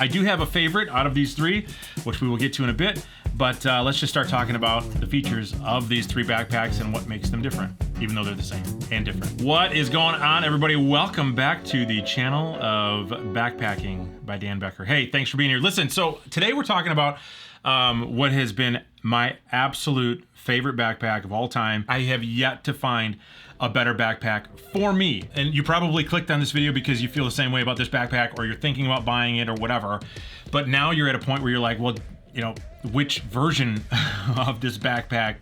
I do have a favorite out of these three, which we will get to in a bit, but let's just start talking about the features of these three backpacks and what makes them different, even though they're the same and different. What is going on, everybody? Welcome back to the channel of Backpacking by Dan Becker. Hey, thanks for being here. Listen, so today we're talking about what has been my absolute favorite backpack of all time. I have yet to find a better backpack for me. And you probably clicked on this video because you feel the same way about this backpack, or you're thinking about buying it or whatever. But now you're at a point where you're like, well, you know, which version of this backpack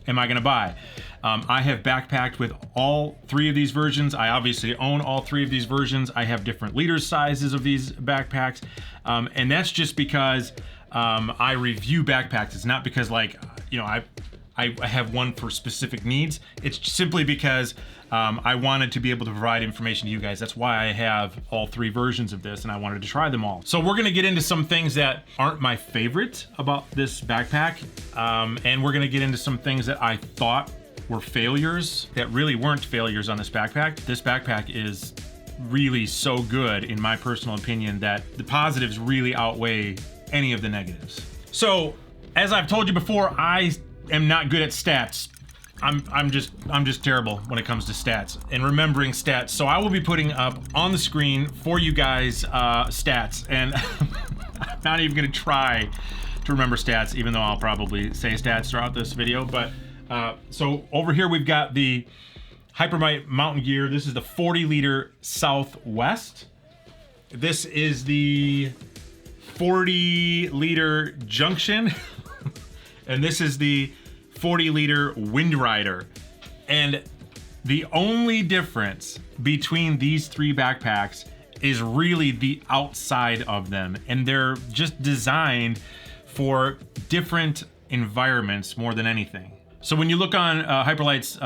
am I gonna buy? I have backpacked with all three of these versions. I obviously own all three of these versions. I have different liter sizes of these backpacks. And that's just because I review backpacks. It's not because, like, you know, I have one for specific needs. It's simply because I wanted to be able to provide information to you guys. That's why I have all three versions of this, and I wanted to try them all. So we're gonna get into some things that aren't my favorite about this backpack, and we're gonna get into some things that I thought were failures that really weren't failures on this backpack. This backpack is really so good, in my personal opinion, that the positives really outweigh any of the negatives. So, as I've told you before, I am not good at stats. I'm just terrible when it comes to stats and remembering stats. So I will be putting up on the screen for you guys stats, and I'm not even gonna try to remember stats, even though I'll probably say stats throughout this video. But so over here we've got the Hyperlite Mountain Gear. This is the 40 liter Southwest. This is the 40 liter Junction. And this is the 40 liter Wind Rider. And the only difference between these three backpacks is really the outside of them. And they're just designed for different environments more than anything. So when you look on Hyperlite's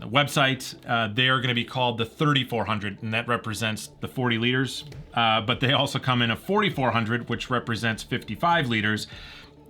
website, they are gonna be called the 3400, and that represents the 40 liters. But they also come in a 4400, which represents 55 liters.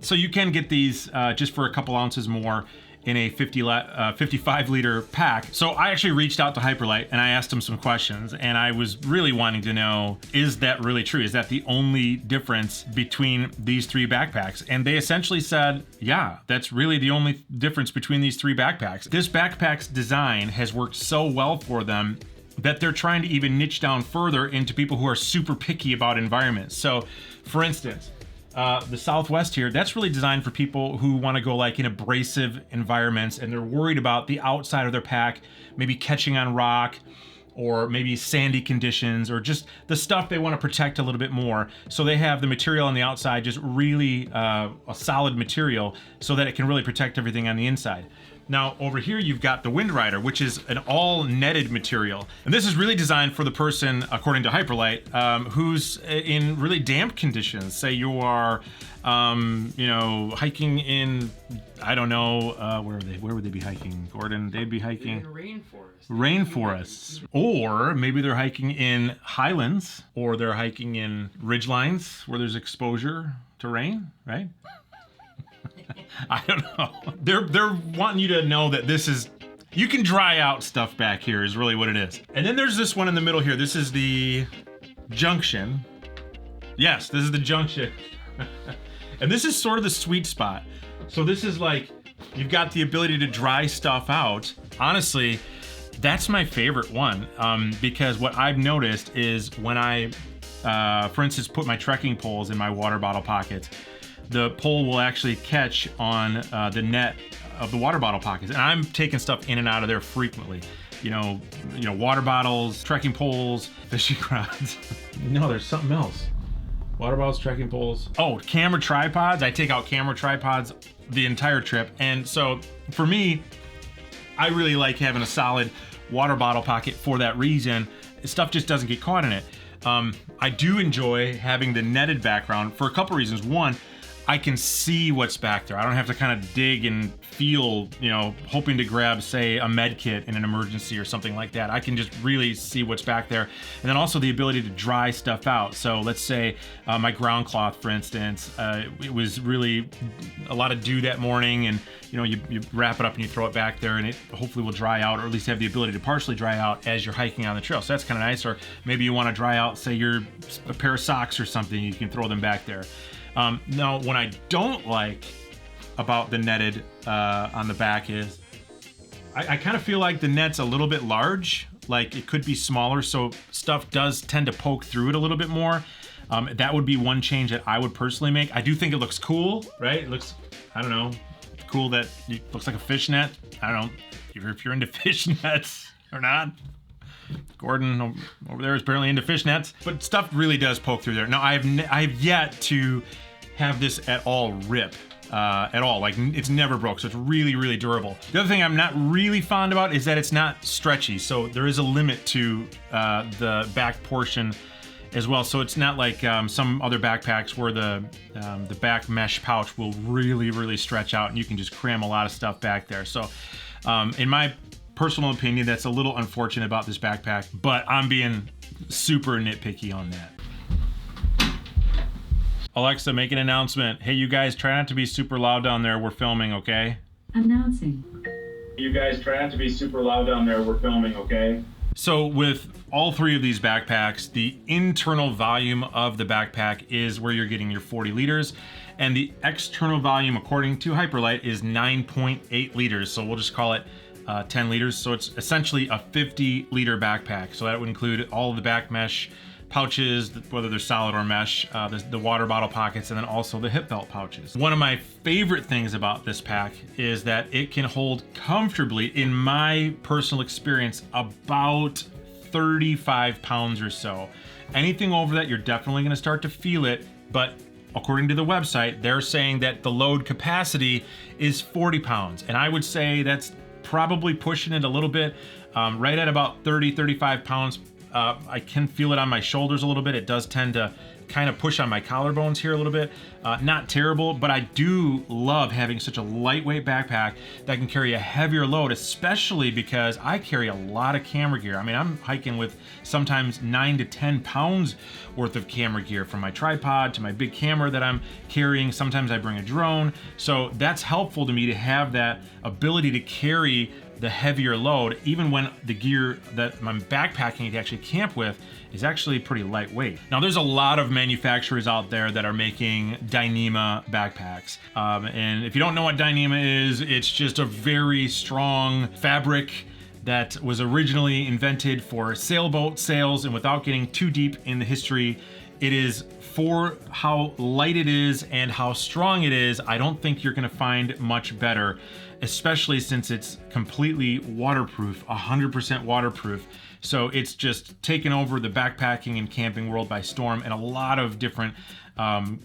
So you can get these just for a couple ounces more in a 55 liter pack. So I actually reached out to Hyperlite and I asked them some questions, and I was really wanting to know, is that really true? Is that the only difference between these three backpacks? And they essentially said, yeah, that's really the only difference between these three backpacks. This backpack's design has worked so well for them that they're trying to even niche down further into people who are super picky about environments. So for instance, the Southwest here, that's really designed for people who want to go like in abrasive environments, and they're worried about the outside of their pack maybe catching on rock, or maybe sandy conditions, or just the stuff they want to protect a little bit more. So they have the material on the outside just really a solid material so that it can really protect everything on the inside. Now over here you've got the Wind Rider, which is an all netted material. And this is really designed for the person, according to Hyperlite, who's in really damp conditions. Say you are, you know, hiking in, I don't know, where would they be hiking, Gordon? They'd be hiking in rainforests. Or maybe they're hiking in highlands, or they're hiking in ridgelines where there's exposure to rain, right? I don't know. They're wanting you to know that this is, you can dry out stuff back here is really what it is. And then there's this one in the middle here. This is the Junction. Yes, this is the Junction. And this is sort of the sweet spot. So this is like, you've got the ability to dry stuff out. Honestly, that's my favorite one, because what I've noticed is when I, for instance, put my trekking poles in my water bottle pockets, the pole will actually catch on the net of the water bottle pockets. And I'm taking stuff in and out of there frequently. You know, water bottles, trekking poles, fishing rods. No, there's something else. Water bottles, trekking poles. Oh, camera tripods. I take out camera tripods the entire trip. And so for me, I really like having a solid water bottle pocket for that reason. Stuff just doesn't get caught in it. I do enjoy having the netted background for a couple reasons. One, I can see what's back there. I don't have to kind of dig and feel, you know, hoping to grab, say, a med kit in an emergency or something like that. I can just really see what's back there. And then also the ability to dry stuff out. So let's say my ground cloth, for instance, it was really a lot of dew that morning, and you know, you wrap it up and you throw it back there, and it hopefully will dry out, or at least have the ability to partially dry out as you're hiking on the trail. So that's kind of nice. Or maybe you want to dry out, say, a pair of socks or something, you can throw them back there. Now, what I don't like about the netted on the back is I kind of feel like the net's a little bit large, like it could be smaller, so stuff does tend to poke through it a little bit more. That would be one change that I would personally make. I do think it looks cool, right? It looks, I don't know, cool that it looks like a fishnet. I don't know if you're into fishnets or not. Gordon over there is apparently into fishnets, but stuff really does poke through there. Now, I have yet to have this at all rip at all. Like, it's never broke, so it's really, really durable. The other thing I'm not really fond about is that it's not stretchy, so there is a limit to the back portion as well. So it's not like some other backpacks where the back mesh pouch will really, really stretch out and you can just cram a lot of stuff back there. So in my personal opinion, that's a little unfortunate about this backpack, but I'm being super nitpicky on that. Alexa, make an announcement. Hey, you guys, try not to be super loud down there. We're filming, okay? Announcing. You guys, try not to be super loud down there. We're filming, okay? So with all three of these backpacks, the internal volume of the backpack is where you're getting your 40 liters, and the external volume, according to Hyperlite, is 9.8 liters. So we'll just call it 10 liters. So it's essentially a 50-liter backpack. So that would include all of the back mesh pouches, whether they're solid or mesh, the water bottle pockets, and then also the hip belt pouches. One of my favorite things about this pack is that it can hold comfortably, in my personal experience, about 35 pounds or so. Anything over that, you're definitely going to start to feel it, but according to the website, they're saying that the load capacity is 40 pounds, and I would say that's probably pushing it a little bit, right at about 35 pounds. I can feel it on my shoulders a little bit. It does tend to kind of push on my collarbones here a little bit. Not terrible, but I do love having such a lightweight backpack that can carry a heavier load, especially because I carry a lot of camera gear. I mean, I'm hiking with sometimes 9 to 10 pounds worth of camera gear, from my tripod to my big camera that I'm carrying. Sometimes I bring a drone. So that's helpful to me to have that ability to carry the heavier load, even when the gear that I'm backpacking to actually camp with is actually pretty lightweight. Now, there's a lot of manufacturers out there that are making Dyneema backpacks. And if you don't know what Dyneema is, it's just a very strong fabric that was originally invented for sailboat sails. And without getting too deep in the history, it is, for how light it is and how strong it is, I don't think you're gonna find much better, especially since it's completely waterproof, 100% waterproof. So it's just taken over the backpacking and camping world by storm, and a lot of different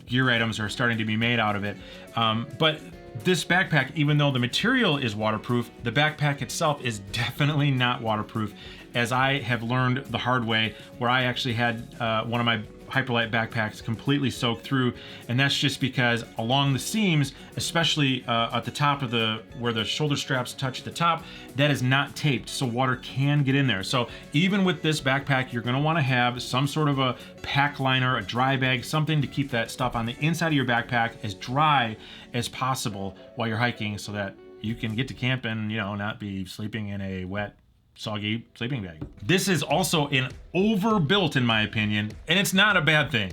gear items are starting to be made out of it. But this backpack, even though the material is waterproof, the backpack itself is definitely not waterproof, as I have learned the hard way, where I actually had one of my Hyperlite backpacks completely soaked through, and that's just because along the seams, especially at the top of where the shoulder straps touch the top, that is not taped, so water can get in there. So even with this backpack, you're going to want to have some sort of a pack liner, a dry bag, something to keep that stuff on the inside of your backpack as dry as possible while you're hiking, so that you can get to camp and, you know, not be sleeping in a wet, soggy sleeping bag. This is also an Overbuilt, in my opinion, and it's not a bad thing,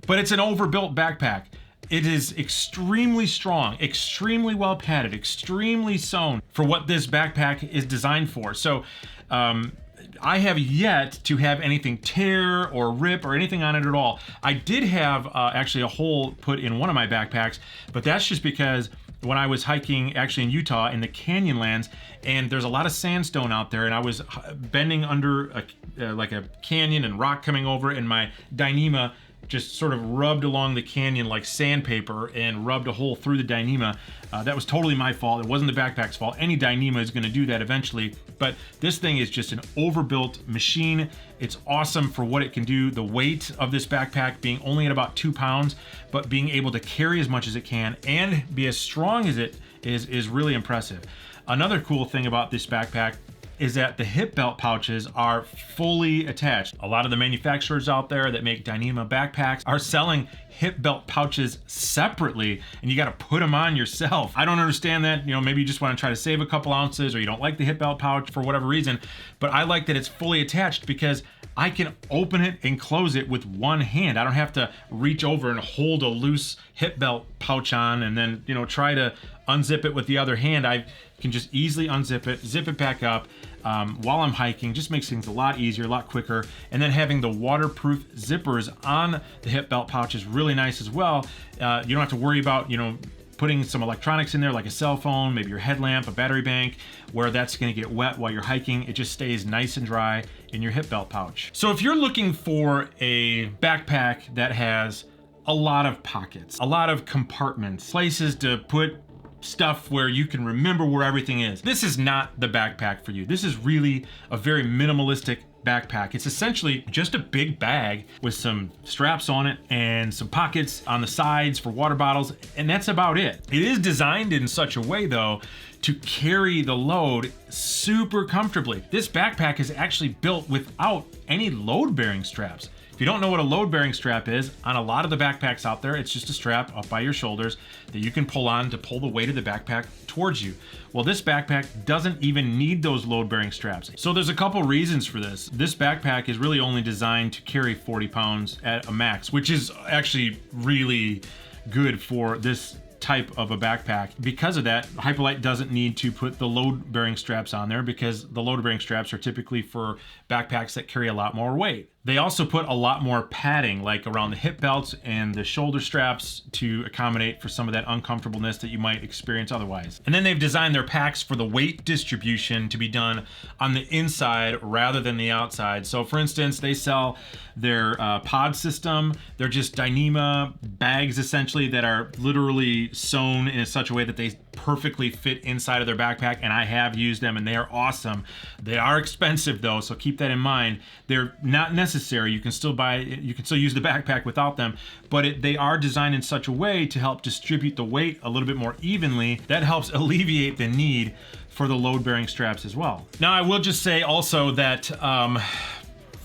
but it's an Overbuilt backpack. It is extremely strong, extremely well padded, extremely sewn for what this backpack is designed for. So I have yet to have anything tear or rip or anything on it at all. I did have actually a hole put in one of my backpacks, but that's just because when I was hiking actually in Utah in the Canyonlands, and there's a lot of sandstone out there, and I was bending under like a canyon and rock coming over, and my Dyneema just sort of rubbed along the canyon like sandpaper and rubbed a hole through the Dyneema. That was totally my fault. It wasn't the backpack's fault. Any Dyneema is going to do that eventually, but this thing is just an overbuilt machine. It's awesome for what it can do. The weight of this backpack being only at about 2 pounds, but being able to carry as much as it can and be as strong as it is really impressive. Another cool thing about this backpack is that the hip belt pouches are fully attached. A lot of the manufacturers out there that make Dyneema backpacks are selling hip belt pouches separately, and you got to put them on yourself. I don't understand that. You know, maybe you just want to try to save a couple ounces, or you don't like the hip belt pouch for whatever reason, but I like that it's fully attached because I can open it and close it with one hand. I don't have to reach over and hold a loose hip belt pouch on and then, you know, try to unzip it with the other hand. I can just easily unzip it, zip it back up while I'm hiking. Just makes things a lot easier, a lot quicker. And then having the waterproof zippers on the hip belt pouch is really nice as well. You don't have to worry about, you know, putting some electronics in there like a cell phone, maybe your headlamp, a battery bank, where that's gonna get wet while you're hiking. It just stays nice and dry in your hip belt pouch. So if you're looking for a backpack that has a lot of pockets, a lot of compartments, places to put stuff where you can remember where everything is, this is not the backpack for you. This is really a very minimalistic backpack. It's essentially just a big bag with some straps on it and some pockets on the sides for water bottles, and that's about it. It is designed in such a way though to carry the load super comfortably. This backpack is actually built without any load-bearing straps. If you don't know what a load-bearing strap is, on a lot of the backpacks out there, it's just a strap up by your shoulders that you can pull on to pull the weight of the backpack towards you. Well, this backpack doesn't even need those load-bearing straps. So there's a couple reasons for this. This backpack is really only designed to carry 40 pounds at a max, which is actually really good for this type of a backpack. Because of that, Hyperlite doesn't need to put the load-bearing straps on there because the load-bearing straps are typically for backpacks that carry a lot more weight. They also put a lot more padding, like around the hip belts and the shoulder straps, to accommodate for some of that uncomfortableness that you might experience otherwise. And then they've designed their packs for the weight distribution to be done on the inside rather than the outside. So for instance, they sell their pod system. They're just Dyneema bags essentially that are literally sewn in such a way that they perfectly fit inside of their backpack, and I have used them and they are awesome. They are expensive though, so keep that in mind. They're not necessary. You can still use the backpack without them, but they are designed in such a way to help distribute the weight a little bit more evenly. That helps alleviate the need for the load-bearing straps as well. Now I will just say also that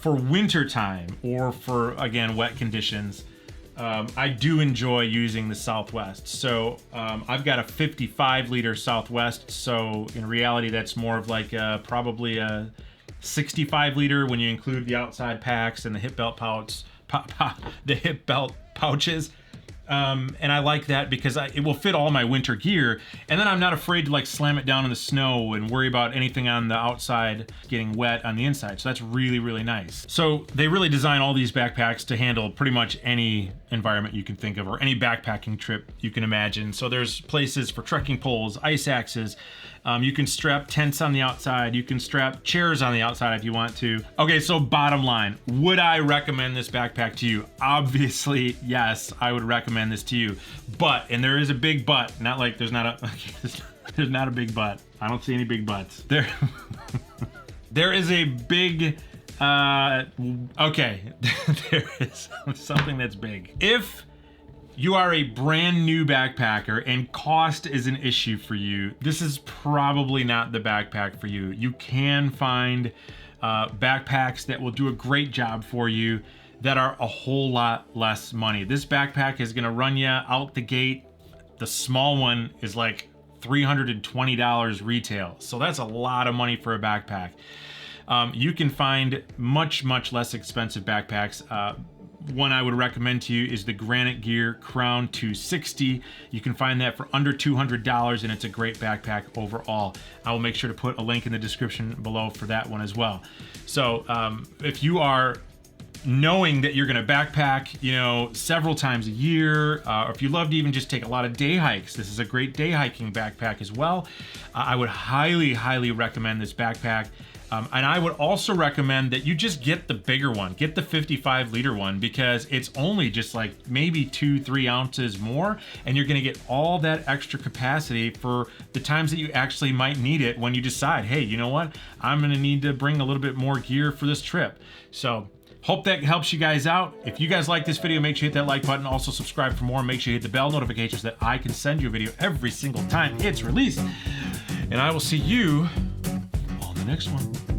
for winter time or for, again, wet conditions, I do enjoy using the Southwest. So I've got a 55 liter Southwest. So in reality, that's more of like probably a 65 liter when you include the outside packs and the hip belt pouches. And I like that because it will fit all my winter gear, and then I'm not afraid to like slam it down in the snow and worry about anything on the outside getting wet on the inside. So that's really, really nice. So they really design all these backpacks to handle pretty much any environment you can think of, or any backpacking trip you can imagine. So there's places for trekking poles, ice axes. You can strap tents on the outside. You can strap chairs on the outside if you want to. Okay, so bottom line, would I recommend this backpack to you? Obviously, yes, I would recommend this to you. But, and there is a big but, not like there's not a, there's not a big but. I don't see any big buts. There is a big, okay, there is something that's big. If you are a brand new backpacker and cost is an issue for you, this is probably not the backpack for you. You can find backpacks that will do a great job for you that are a whole lot less money. This backpack is gonna run you out the gate. The small one is like $320 retail. So that's a lot of money for a backpack. You can find much, much less expensive backpacks. One I would recommend to you is the Granite Gear Crown 260. You can find that for under $200, and it's a great backpack overall. I will make sure to put a link in the description below for that one as well. So if you are knowing that you're going to backpack, you know, several times a year, or if you love to even just take a lot of day hikes, this is a great day hiking backpack as well. I would highly, highly recommend this backpack. And I would also recommend that you just get the bigger one, get the 55 liter one, because it's only just like maybe 2-3 ounces more, and you're gonna get all that extra capacity for the times that you actually might need it when you decide, hey, you know what? I'm gonna need to bring a little bit more gear for this trip. So hope that helps you guys out. If you guys like this video, make sure you hit that like button. Also subscribe for more. Make sure you hit the bell notifications so that I can send you a video every single time it's released. And I will see you on the next one.